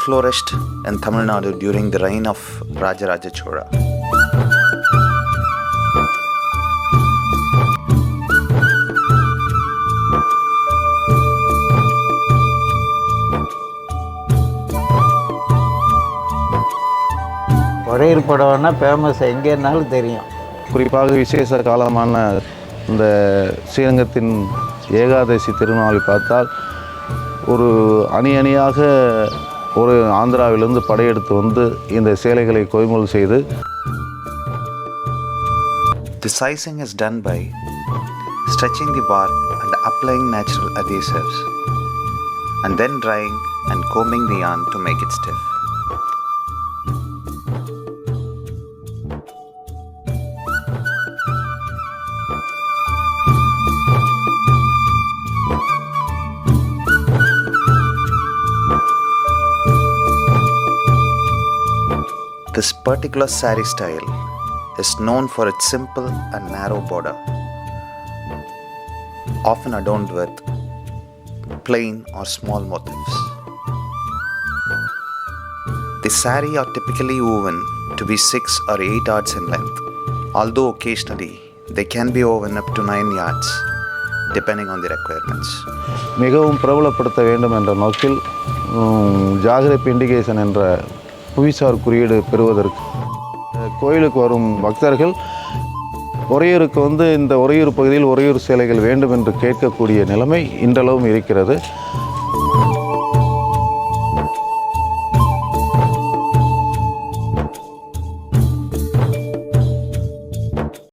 flourished in Tamil Nadu during the reign of Rajaraja Chola. Uraiyur புடவைன்னா famous, எங்கேனாலும் தெரியும். குறிப்பாக விசேஷ காலமான இந்த ஸ்ரீரங்கத்தின் ஏகாதசி திருநாளை பார்த்தால் ஒரு அணியாக ஒரு ஆந்திராவிலிருந்து படையெடுத்து வந்து இந்த சேலைகளை கொள்முதல் செய்து. The sizing is done by stretching the bark and applying natural adhesives and then drying and combing the yarn to make it stiff. This particular saree style is known for its simple and narrow border, often adorned with plain or small motifs. The saree are typically woven to be 6 or 8 yards in length, although occasionally they can be woven up to 9 yards depending on the requirements. மிகவும் பிரபலப்படுத்த வேண்டும் என்ற நோக்கில் ஜாகிரப் indication என்ற புவிசார் குறியீடு பெறுவதற்கு கோயிலுக்கு வரும் பக்தர்கள் உறையூருக்கு வந்து இந்த உறையூர் பகுதியில் உறையூர் சேலைகள் வேண்டும் என்று கேட்கக்கூடிய நிலைமை இன்றளவும் இருக்கிறது.